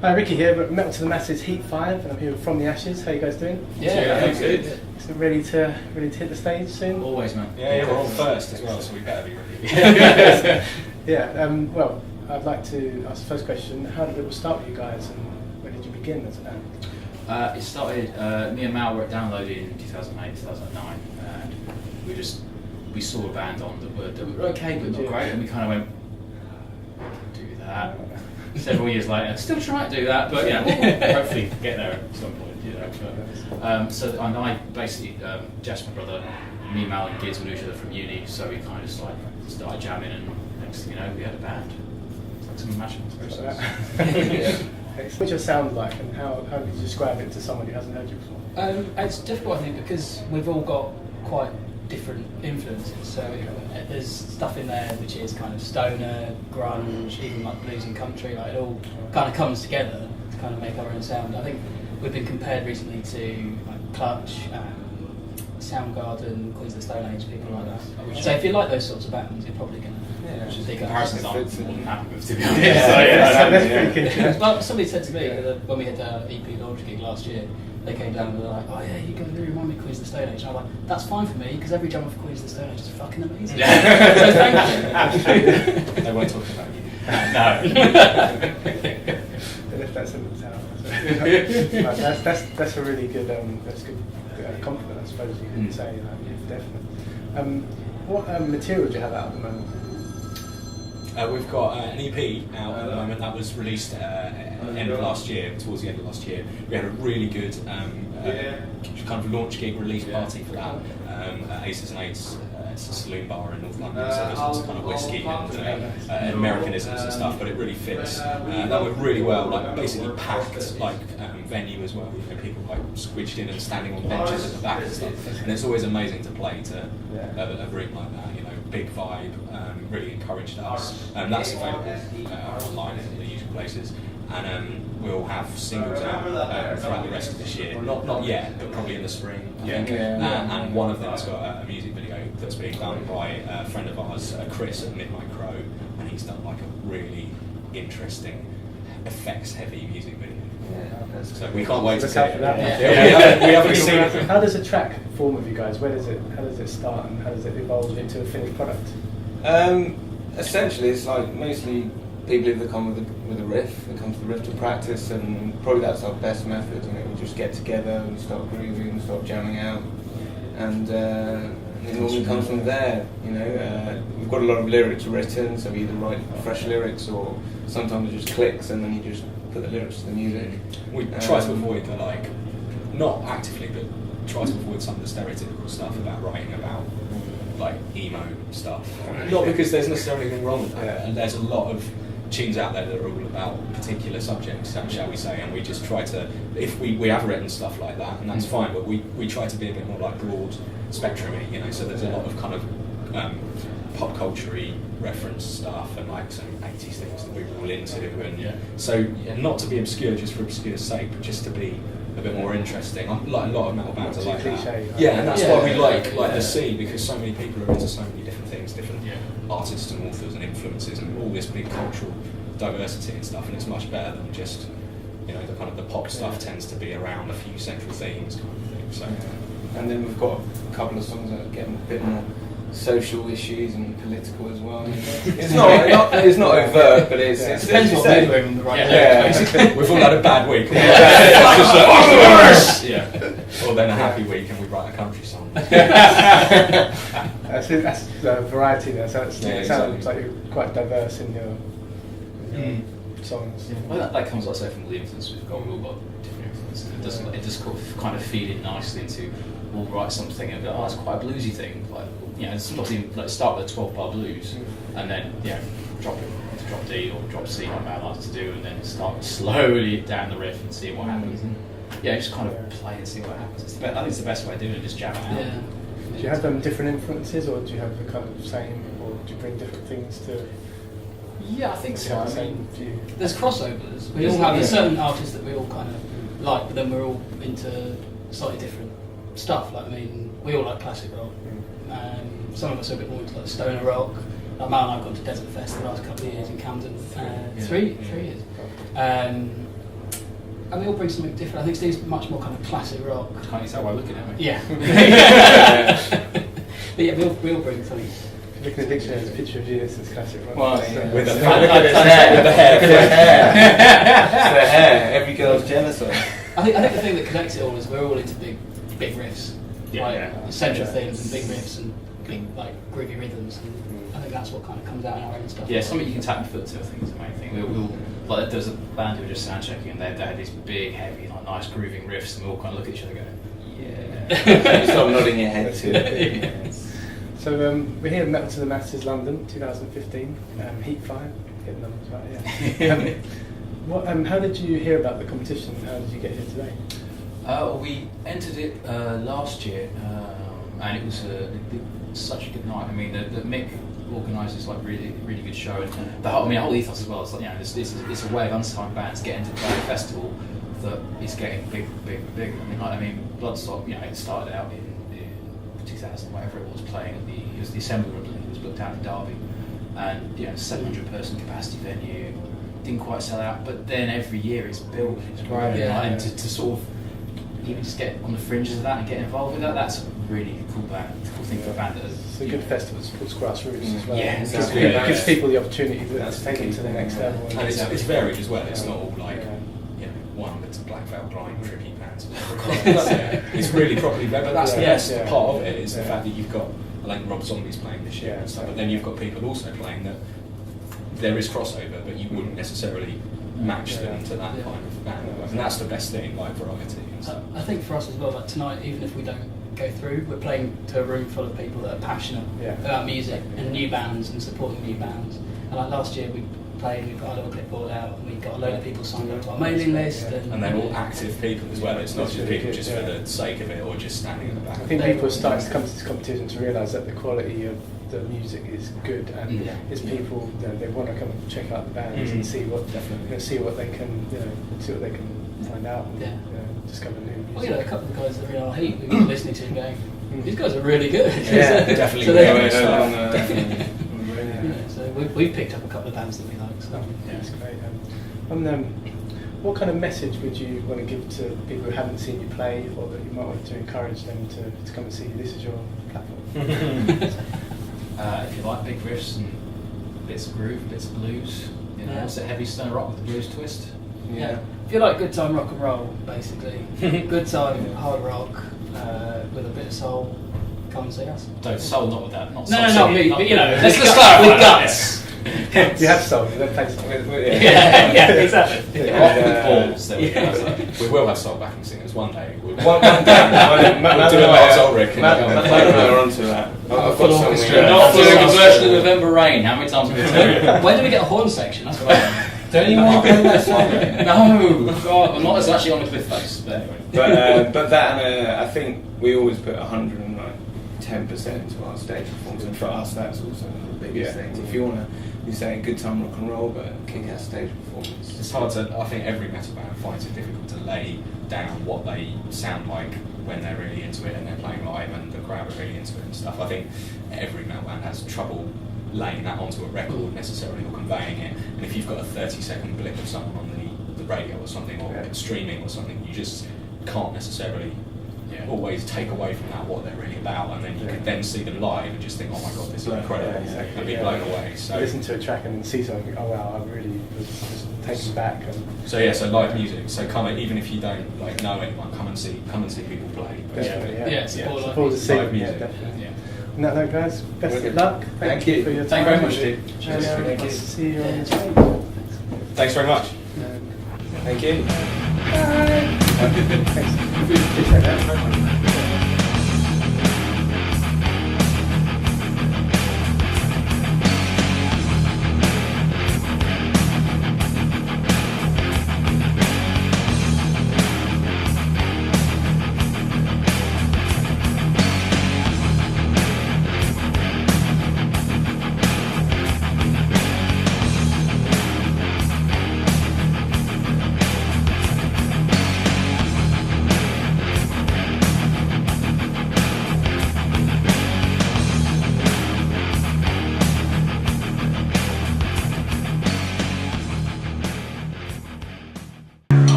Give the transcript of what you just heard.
Hi, Ricky here, but Metal to the Masses Heat 5, and I'm here from the Ashes. How you guys doing? Yeah, good. So ready to hit the stage soon? Always, man. Yeah, we're on first as well, so we better be ready. Well, I'd like to ask the first question. How did it all start with you guys, and where did you begin as a band? It started, me and Mal were downloaded in 2008, 2009, and we saw a band on that were okay, but not great, and we kind of went, do that. Several years later, still trying to do that, but we'll hopefully get there at some point, and I basically, Jess, my brother, me, Mal, and Gids knew each other from uni, so we kind of just like started jamming, and next thing you know, we had a band. It's like some magical process. What's your sound like, and how would you describe it to someone who hasn't heard you before? It's difficult, I think, because we've all got quite different influences. So there's stuff in there which is kind of stoner, grunge, even like blues and country. Like it all kind of comes together to kind of make our own sound. I think we've been compared recently to like Clutch, Soundgarden, Queens of the Stone Age, people like that. So if you like those sorts of bands, you're probably going to dig up. Comparisons I'm more than happy with, to be honest. That's pretty good. Well, somebody said to me when we had our EP launch gig last year, they came down and were like, oh yeah, you guys really remind me of Queens of the Stone Age. And I was like, that's fine for me, because every drummer for Queens of the Stone Age is fucking amazing. So thank you. They weren't talking about you. No. If that's in the town. That's a really good, that's good compliment, I suppose you could say, definitely. What material do you have out at the moment? We've got an EP out at the moment that was released end of last year, towards the end of last year. We had a really good kind of launch gig release party for that at Aces and Eights. It's a saloon bar in North London, so there's lots of kind of whiskey and Americanisms and stuff, but it really fits. That went really well, like basically packed like venue as well. You know, people like squished in and standing on benches at the back and stuff. And it's always amazing to play to a room like that. You know, big vibe, really encouraged us. That's available online in the usual places. And we'll have singles out throughout the rest of this year. Not yet, but probably in the spring, I think. And one of them's got a music video that's being done by a friend of ours, Chris at Midnight Crow, and he's done like a really interesting, effects-heavy music video. So we can't wait to see it. We haven't seen it. How does a track form with you guys? How does it start, and how does it evolve into a finished product? Essentially, it's like mostly people either come with a riff, they come to the riff to practice, and probably that's our best method. You know, we just get together and start grooving, start jamming out, and it normally comes from there. You know, we've got a lot of lyrics written, so we either write fresh lyrics, or sometimes it just clicks, and then you just put the lyrics to the music. We try to avoid the not actively, but try to avoid some of the stereotypical stuff about writing about like emo stuff. Not because there's necessarily anything wrong with that, and there's a lot of tunes out there that are all about particular subjects, shall we say, and we just try to, if we have written stuff like that, and that's fine, but we try to be a bit more like broad spectrum-y, you know, so there's a lot of kind of pop culture-y reference stuff and like some 80s things that we're all into, and so not to be obscure just for obscure's sake, but just to be a bit more interesting. Like a lot of metal bands are like that. And that's why we like the scene, because so many people are into so many different things, different artists and authors and influences, and all this big cultural diversity and stuff. And it's much better than just, you know, the kind of the pop stuff tends to be around a few central themes kind of thing. So, and then we've got a couple of songs that get a bit more social issues and political as well. It's not overt, but it's depends what mood we're in the right place. We've all had a bad week. Or then a happy week and we write a country song. That's variety there, so it sounds like you're quite diverse in your songs. Well, that comes, like I say, from the influence we've got. We've all got different influences. It just kind of feed in nicely into, we'll write something and go, oh, it's quite a bluesy thing. Like, you know, it's like start with a 12-bar blues, and then drop it into drop D or drop C, like Matt likes to do, and then start slowly down the riff and see what happens. And just kind of play and see what happens. I think it's the best way of doing it. Just jam it out. Do you have different influences, or do you have the kind of same, or do you bring different things to? Yeah, I think so. I mean, there's crossovers. We all have certain artists that we all kind of like, but then we're all into slightly different stuff. Like, I mean, we all like classic rock. Some of us are a bit more into like stoner rock. Like Mal and I have gone to Desert Fest the last couple of years in Camden. 3 years. and we all bring something different. I think Steve's much more kind of classic rock. Can't you tell by looking at me? Yeah. But yeah, we all bring something. Look at the dictionary, there's a picture of you, this is classic rock. Well, So, With the Look at his hair. with the hair. Look at his hair. It's the hair. Every girl's jealous of. I think the thing that connects it all is we're all into big riffs, Yeah, like yeah. essential Yeah. themes and big riffs and big like groovy rhythms. And I think that's what kind of comes out in our own stuff. Yeah, something you can tap your foot to, I think, is the main thing. We'll like, there's a band who were just sound checking, and they had these big, heavy, like nice grooving riffs, and we all kind of look at each other and go, yeah. Stop nodding your head to it. Yeah. So we're here at Metal to the Masses London 2015, Heat 5, get the numbers right, yeah. How did you hear about the competition? How did you get here today? We entered it last year, and it was such a good night. I mean, the Mick organises like really good show, and the whole ethos as well. It's like, you know, it's a way of unsigned bands getting to play a festival that is getting big. I mean, Bloodstock, you know, it started out in 2000, whatever it was, playing at it was the Assembly Room, it was booked out in Derby, and you know, 700-person capacity venue, didn't quite sell out, but then every year it's built, it's growing, and to sort of even just get on the fringes of that and get involved with that, that's a really cool thing for a band that is. It's a good festival, supports grassroots as well. Yeah, It exactly. gives people the opportunity to take it to the next level. And it's varied as well. It's not all like, Yeah. you know, one that's a black veil blind trippy bands. It's really properly varied, but that's the Yeah, best yeah. part of it is the Yeah. fact that you've got like Rob Zombie's playing this year Yeah, and stuff, but then you've got people also playing that there is crossover, but you wouldn't necessarily match them to that Yeah. kind of band, Yeah. and that's the best thing, like variety. And stuff. I think for us as well, like tonight, even if we don't go through, we're playing to a room full of people that are passionate Yeah. about music and new bands and supporting new bands. And like last year, we played, we got our little clipboard out, and we got a load of people signed up to our mailing list. Yeah. And they're all active people as well. It's not That's just really people good, just yeah. for the sake of it or just standing in the back. I think people are starting to come to this competition to realise that the quality of the music is good, and Yeah. it's people, you know, they want to come and check out the bands and see what see what they can, see what they can find out and Yeah. discover new music. Well, you know, a couple of the guys that are in our heat, we were listening to and going, these guys are really good. Yeah, definitely. So Yeah, they- yeah. you know, so we've picked up a couple of bands that we like. So. Yeah, that's great. What kind of message would you want to give to people who haven't seen you play, or that you might want to encourage them to come and see you? This is your platform. If you like big riffs and bits of groove, bits of blues, you know, Yeah. it's a heavy stone rock with a blues twist. Yeah. If you like good time rock and roll, basically, good time hard rock with a bit of soul, come and see us. So soul, not with that, not No, soul no, singing, me, not- but you know, let's with clarify with that, guts. You have soul, you don't play soul. Yeah, exactly. yeah. Rock with balls, there we go. Yeah. We will have soul backing singers one day. We'll One day, We'll do a Lars Ulrich and Matt and I are onto that. I've Full got some. orchestra. Not doing a version of November Rain. How many times have we done it? When do we get a horn section? That's right. Don't you want to play that song? No, God, I'm not as actually on a cliff face, but anyway. But that, and I think we always put 110% into our stage performance, and for us, that's also one of the biggest Yeah. things. If you want to, you say good time rock and roll, but kick-ass stage performance. It's hard to. I think every metal band finds it difficult to lay down what they sound like when they're really into it and they're playing live and the crowd are really into it and stuff. I think every metal band has trouble laying that onto a record necessarily or conveying it. And if you've got a 30-second blip of someone on the radio or something, or streaming or something, you just can't necessarily always take away from that what they're really about, and then you could then see them live and just think, oh my god, this is incredible, and be blown away. So listen to a track and then see something, oh wow, I really was just taken back. And so live music. So come even if you don't like know anyone, come and see people play. definitely, Yeah, support support the scene, live music. yeah, definitely. Yeah. On that note, guys, best of Wicked. luck. Thank you. for your Thank time. you very much, Steve. And, Cheers. Thank you. nice to see you on the stage. Thanks very much. Thank you. Thanks. Appreciate that.